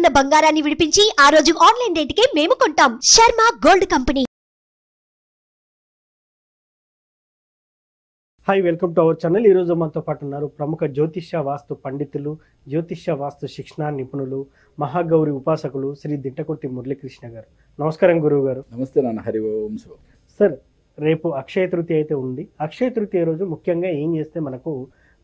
ఉన్న బంగారాన్ని విడిపించి ఆ రోజు ఆన్లైన్ రేటుకే మేము కొంటాం. Sharma gold company. Hi, welcome to our channel. ఈరోజు మనతో పాటు ఉన్నారు ప్రముఖ జ్యోతిష్య వాస్తు పండితులు, జ్యోతిష్య వాస్తు శిక్షణ నిపుణులు, మహాగౌరి ఉపాసకులు శ్రీ దిట్టకుర్తి మురళీకృష్ణ గారు. నమస్కారం గురువు గారు. నమస్తే నాన్న. హరి ఓం. సార్, రేపు అక్షయ తృతీయ అయితే ఉంది. అక్షయ తృతీయ రోజు ముఖ్యంగా ఏం చేస్తే మనకు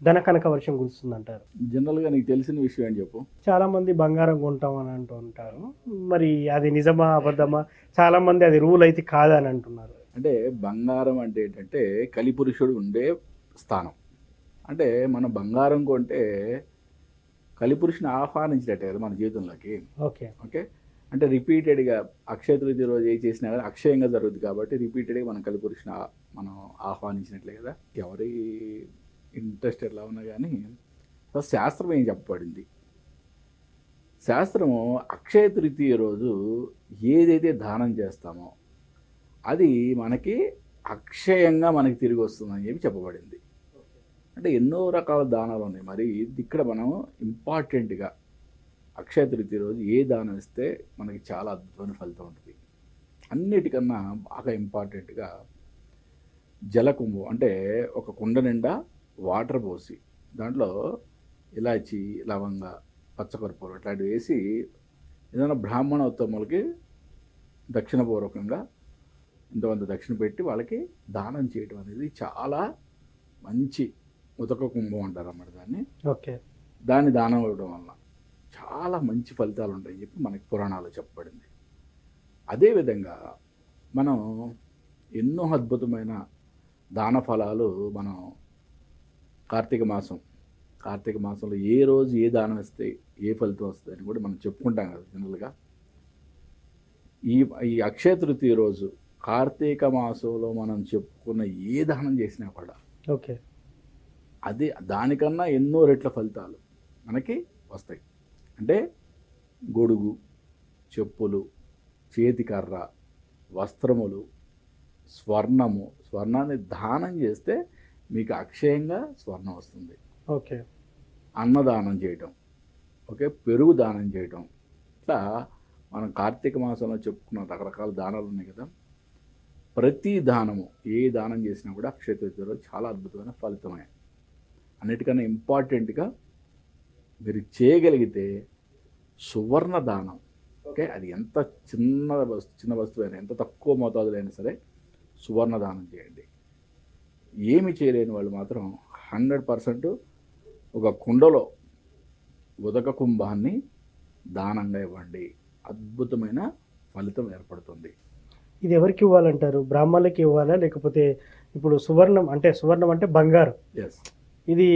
ధన కనక వర్షం కురుస్తుంది అంటారు? జనరల్గా నీకు తెలిసిన విషయం అని చెప్పు. చాలా మంది బంగారం కొంటాం అని అంటూ ఉంటారు. మరి అది నిజమా అబద్ధమా? చాలా మంది అది రూల్ అయితే కాదని అంటున్నారు. అంటే బంగారం అంటే ఏంటంటే కలిపురుషుడు ఉండే స్థానం. అంటే మనం బంగారం కొంటే కలిపురుషుని ఆహ్వానించినట్టే కదా మన జీవితంలోకి. ఓకే ఓకే అంటే రిపీటెడ్గా అక్షయ తృతీయ రోజు ఏ చేసినా కానీ అక్షయంగా జరుగుతుంది కాబట్టి రిపీటెడ్గా మనం కలిపురుషుని మనం ఆహ్వానించినట్లే కదా. ఎవరి ఇంట్రెస్ట్ ఎలా ఉన్నా కానీ శాస్త్రం ఏం చెప్పబడింది? శాస్త్రము అక్షయ తృతీయ రోజు ఏదైతే దానం చేస్తామో అది మనకి అక్షయంగా మనకి తిరిగి వస్తుందని చెప్పి చెప్పబడింది. అంటే ఎన్నో రకాల దానాలు ఉన్నాయి. మరి ఇక్కడ మనం ఇంపార్టెంట్గా అక్షయ తృతీయ రోజు ఏ దానం ఇస్తే మనకి చాలా అద్భుతమైన ఫలితం ఉంటుంది. అన్నిటికన్నా బాగా ఇంపార్టెంట్గా జలకుంభం, అంటే ఒక కుండ నిండా వాటర్ పోసి దాంట్లో ఇలాచి, లవంగ, పచ్చకర్పూరం ఇట్లాంటివి వేసి ఏదైనా బ్రాహ్మణోత్తములకి దక్షిణపూర్వకంగా ఇంతమంది దక్షిణ పెట్టి వాళ్ళకి దానం చేయడం అనేది చాలా మంచి ఉదక కుంభం అంటారు అన్నమాట దాన్ని. ఓకే, దాన్ని దానం ఇవ్వడం వల్ల చాలా మంచి ఫలితాలు ఉంటాయని చెప్పి మనకి పురాణాలు చెప్పబడింది. అదేవిధంగా మనం ఎన్నో అద్భుతమైన దాన ఫలాలు మనం కార్తీక మాసంలో ఏ రోజు ఏ దానం ఇస్తే ఏ ఫలితం వస్తుంది అని కూడా మనం చెప్పుకుంటాం కదా జనరల్గా. ఈ అక్షయ తృతీయ రోజు కార్తీక మాసంలో మనం చెప్పుకున్న ఏ దానం చేసినా కూడా ఓకే అది దానికన్నా ఎన్నో రెట్ల ఫలితాలు మనకి వస్తాయి. అంటే గొడుగు, చెప్పులు, చేతికర్ర, వస్త్రములు, స్వర్ణాన్ని దానం చేస్తే మీకు అక్షయంగా స్వర్ణం వస్తుంది. ఓకే, అన్నదానం చేయటం, ఓకే, పెరుగు దానం చేయటం, ఇట్లా మనం కార్తీక మాసంలో చెప్పుకున్న రకరకాల దానాలు ఉన్నాయి కదా. ప్రతి దానము ఏ దానం చేసినా కూడా అక్షయ తృతీయలో చాలా అద్భుతమైన ఫలితమే. అన్నిటికన్నా ఇంపార్టెంట్గా మీరు చేయగలిగితే సువర్ణ దానం. ఓకే, అది ఎంత చిన్న వస్తువైనా, ఎంత తక్కువ మోతాదులైనా సరే సువర్ణ దానం చేయండి. ఏమి చేయలేని వాళ్ళు మాత్రం 100% ఒక కుండలో ఉదక కుంభాన్ని దానంగా ఇవ్వండి. అద్భుతమైన ఫలితం ఏర్పడుతుంది. ఇది ఎవరికి ఇవ్వాలంటారు? బ్రాహ్మణులకి ఇవ్వాలా, లేకపోతే ఇప్పుడు సువర్ణం అంటే బంగారం, ఎస్, ఇది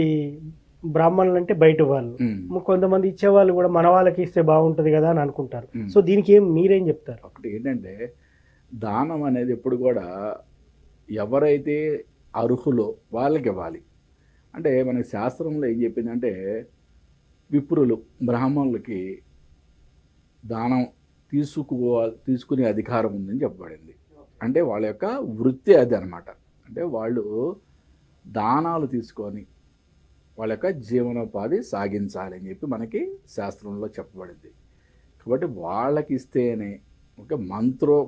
బ్రాహ్మణులు అంటే బయట వాళ్ళు, కొంతమంది ఇచ్చేవాళ్ళు కూడా మన వాళ్ళకి ఇస్తే బాగుంటుంది కదా అని అనుకుంటారు. సో దీనికి మీరేం చెప్తారు? ఒకటి ఏంటంటే దానం అనేది ఎప్పుడు కూడా ఎవరైతే అర్హులో వాళ్ళకి ఇవ్వాలి. అంటే మనకి శాస్త్రంలో ఏం చెప్పిందంటే విప్రులు, బ్రాహ్మణులకి దానం తీసుకునే అధికారం ఉందని చెప్పబడింది. అంటే వాళ్ళ యొక్క వృత్తి అది అనమాట. అంటే వాళ్ళు దానాలు తీసుకొని వాళ్ళ యొక్క జీవనోపాధి సాగించాలి అని చెప్పి మనకి శాస్త్రంలో చెప్పబడింది. కాబట్టి వాళ్ళకి ఇస్తేనే ఒక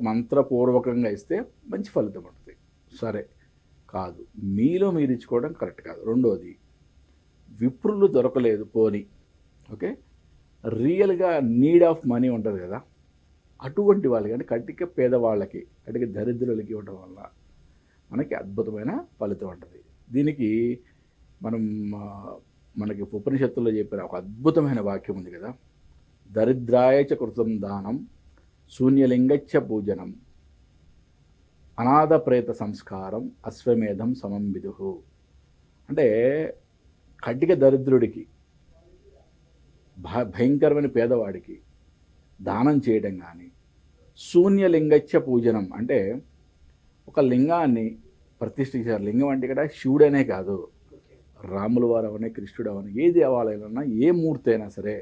మంత్రపూర్వకంగా ఇస్తే మంచి ఫలితం ఉంటుంది. సరే కాదు, మీలో మీరు ఇచ్చుకోవడం కరెక్ట్ కాదు. రెండోది, విప్రులు దొరకలేదు పోని, ఓకే, రియల్గా నీడ్ ఆఫ్ మనీ ఉంటుంది కదా, అటువంటి వాళ్ళకి, అంటే కటిక పేదవాళ్ళకి, కటిక దరిద్రులకి ఇవ్వడం వల్ల మనకి అద్భుతమైన ఫలితం ఉంటుంది. దీనికి మనకి ఉపనిషత్తుల్లో చెప్పిన ఒక అద్భుతమైన వాక్యం ఉంది కదా, దరిద్రాయచ కృతం దానం శూన్యలింగచ్చ పూజనం అనాథ ప్రేత సంస్కారం అశ్వమేధం సమం విదుహు. అంటే కటిక దరిద్రుడికి, భయంకరమైన పేదవాడికి దానం చేయడం కానీ, శూన్యలింగచ్చ పూజనం అంటే ఒక లింగాన్ని ప్రతిష్ఠించారు. లింగం అంటే ఇక్కడ శివుడనే కాదు, రాముల వారు అవనే, కృష్ణుడు అవని, ఏ దేవాలయంలో ఏ మూర్తి అయినా సరే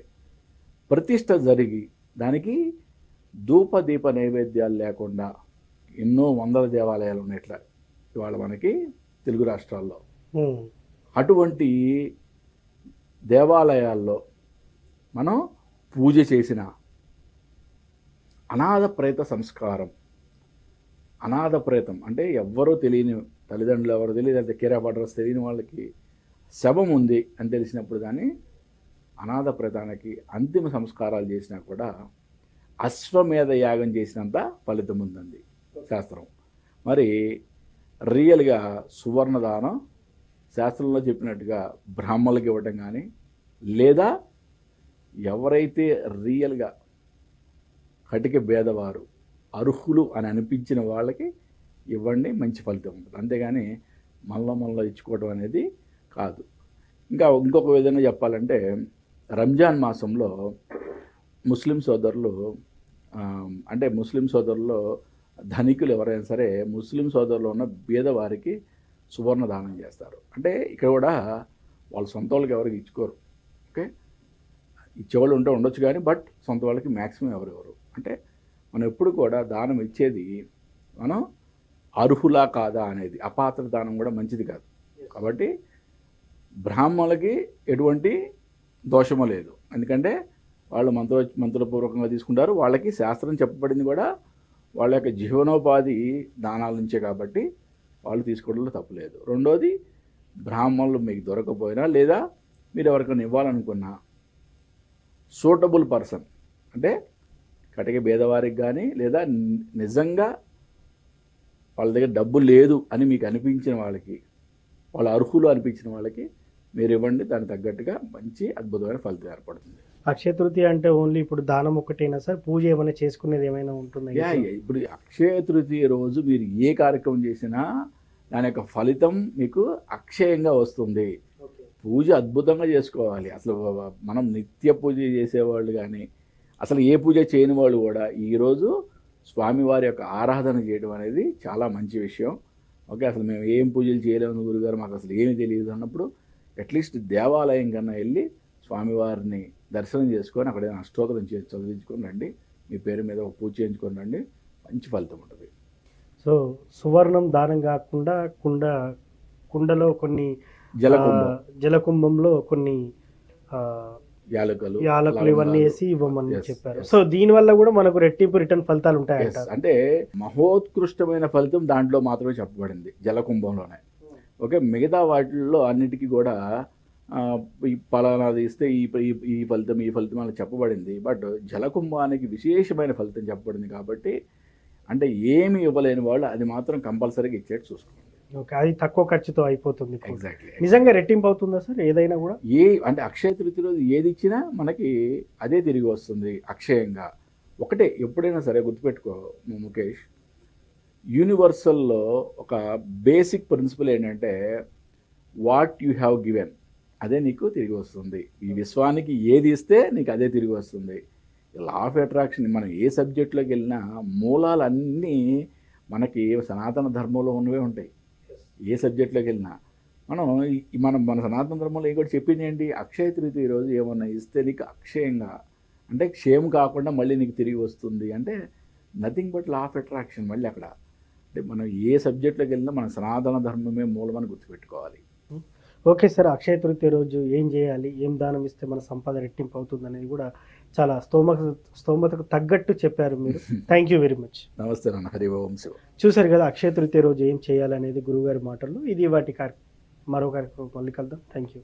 ప్రతిష్ఠ జరిగి దానికి ధూపదీప నైవేద్యాలు లేకుండా ఎన్నో వందల దేవాలయాలు ఉన్నట్ల ఇవాళ మనకి తెలుగు రాష్ట్రాల్లో. అటువంటి దేవాలయాల్లో మనం పూజ చేసిన అనాథ ప్రేత సంస్కారం. అనాథ ప్రేతం అంటే ఎవ్వరూ తెలియని తల్లిదండ్రులు ఎవరు తెలియదు, అంటే కేరాఫ్ అడ్రస్ తెలియని వాళ్ళకి శవం ఉంది అని తెలిసినప్పుడు దాన్ని అనాథ ప్రేతానికి అంతిమ సంస్కారాలు చేసినా కూడా అశ్వమేధ యాగం చేసినంత ఫలితం ఉందండి శాస్త్రం. మరి రియల్గా సువర్ణదానం శాస్త్రంలో చెప్పినట్టుగా బ్రాహ్మణులకు ఇవ్వటం కానీ, లేదా ఎవరైతే రియల్గా కటిక భేదవారు అర్హులు అని అనిపించిన వాళ్ళకి ఇవ్వండి, మంచి ఫలితం ఉంటుంది. అంతేగాని మళ్ళా ఇచ్చుకోవడం అనేది కాదు. ఇంకొక విధంగా చెప్పాలంటే, రంజాన్ మాసంలో ముస్లిం సోదరులు అంటే ముస్లిం సోదరుల్లో ధనికులు ఎవరైనా సరే ముస్లిం సోదరులు ఉన్న బీదవారికి సువర్ణ దానం చేస్తారు. అంటే ఇక్కడ కూడా వాళ్ళ సొంత వాళ్ళకి ఎవరికి ఇచ్చుకోరు. ఓకే, ఇచ్చేవాళ్ళు ఉండొచ్చు కానీ బట్ సొంత వాళ్ళకి మ్యాక్సిమం ఎవరెవరు అంటే మనం ఎప్పుడు కూడా దానం ఇచ్చేది మనం అర్హులా కాదా అనేది. అపాత్ర దానం కూడా మంచిది కాదు. కాబట్టి బ్రాహ్మణులకి ఎటువంటి దోషము లేదు, ఎందుకంటే వాళ్ళు మంత్రపూర్వకంగా తీసుకుంటారు. వాళ్ళకి శాస్త్రం చెప్పబడింది కూడా వాళ్ళ యొక్క జీవనోపాధి దానాల నుంచే, కాబట్టి వాళ్ళు తీసుకోవడంలో తప్పులేదు. రెండోది, బ్రాహ్మణులు మీకు దొరకపోయినా లేదా మీరు ఎవరికైనా ఇవ్వాలనుకున్నా సూటబుల్ పర్సన్ అంటే కటిక భేదవారికి కానీ, లేదా నిజంగా వాళ్ళ దగ్గర డబ్బు లేదు అని మీకు అనిపించిన వాళ్ళకి, వాళ్ళ అర్హులు అనిపించిన వాళ్ళకి మీరు ఇవ్వండి. దానికి తగ్గట్టుగా మంచి అద్భుతమైన ఫలితం ఏర్పడుతుంది. అక్షయ తృతీయ అంటే ఓన్లీ ఇప్పుడు దానం ఒకటేనా సార్? పూజ ఏమైనా చేసుకునేది ఏమైనా ఉంటుందా? ఇప్పుడు అక్షయ తృతీయ రోజు మీరు ఏ కార్యక్రమం చేసినా దాని యొక్క ఫలితం మీకు అక్షయంగా వస్తుంది. పూజ అద్భుతంగా చేసుకోవాలి. అసలు మనం నిత్య పూజ చేసేవాళ్ళు కానీ, అసలు ఏ పూజ చేయని వాళ్ళు కూడా ఈరోజు స్వామివారి యొక్క ఆరాధన చేయడం అనేది చాలా మంచి విషయం. ఓకే, అసలు మేము ఏం పూజలు చేయలేము గురుగారు, మాకు అసలు ఏమీ తెలియదు అన్నప్పుడు అట్లీస్ట్ దేవాలయం కన్నా వెళ్ళి స్వామివారిని దర్శనం చేసుకొని అక్కడ అష్టోత్తరం చదివించుకొని రండి, మీ పేరు మీద ఒక పూజ చేయించుకొని రండి, మంచి ఫలితం ఉంటుంది. సో సువర్ణం దానం కాకుండా కుండలో కొన్ని జలకుంభంలో కొన్ని యాలకులు ఇవన్నీ వేసి ఇవ్వమని చెప్పారు. సో దీనివల్ల కూడా మనకు రెట్టింపు రిటర్న్ ఫలితాలు ఉంటాయి. అంటే మహోత్కృష్టమైన ఫలితం దాంట్లో మాత్రమే చెప్పబడింది, జలకుంభంలోనే. ఓకే, మిగతా వాటిల్లో అన్నిటికీ కూడా పలానాది ఇస్తే ఈ ఫలితం అని చెప్పబడింది. బట్ జలకుంభానికి విశేషమైన ఫలితం చెప్పబడింది కాబట్టి, అంటే ఏమి ఇవ్వలేని వాళ్ళు అది మాత్రం కంపల్సరీగా ఇచ్చేట్టు చూసుకోండి. ఓకే, అది తక్కువ ఖర్చుతో అయిపోతుంది. ఎగ్జాక్ట్లీ. నిజంగా రెట్టింపు అవుతుందా సార్ ఏదైనా కూడా? అంటే అక్షయ తృతీయ రోజు ఏది ఇచ్చినా మనకి అదే తిరిగి వస్తుంది అక్షయంగా. ఒకటే ఎప్పుడైనా సరే గుర్తుపెట్టుకో ముఖేష్, యూనివర్సల్లో ఒక బేసిక్ ప్రిన్సిపల్ ఏంటంటే వాట్ యు హ్యావ్ గివెన్ అదే నీకు తిరిగి వస్తుంది. ఈ విశ్వానికి ఏది ఇస్తే నీకు అదే తిరిగి వస్తుంది. లా ఆఫ్ అట్రాక్షన్ మనం ఏ సబ్జెక్టులోకి వెళ్ళినా మూలాలన్నీ మనకి సనాతన ధర్మంలో ఉన్నవే ఉంటాయి. ఏ సబ్జెక్టులోకి వెళ్ళినా మన సనాతన ధర్మంలో కూడా చెప్పింది ఏంటి, అక్షయ తృతీయ రోజు ఏమన్నా ఇస్తే నీకు అక్షయంగా అంటే క్షేమం కాకుండా మళ్ళీ నీకు తిరిగి వస్తుంది అంటే nothing but law of attraction. మళ్ళీ అక్కడ అంటే మనం ఏ సబ్జెక్టులోకి వెళ్ళినా మన సనాతన ధర్మమే మూలమని గుర్తుపెట్టుకోవాలి. ఓకే సార్, అక్షయ తృతీయ రోజు ఏం చేయాలి, ఏం దానం ఇస్తే మన సంపద రెట్టింపు అవుతుంది అనేది కూడా చాలా స్తోమతకు తగ్గట్టు చెప్పారు మీరు. Thank you very much. నమస్తే నాన్న, హరి ఓం శివ. చూసారు కదా అక్షయ తృతీయ రోజు ఏం చేయాలనేది గురువుగారి మాటల్లో. ఇది వాటి మరో కార్యక్రమం మళ్ళీ కలుద్దాం. Thank you.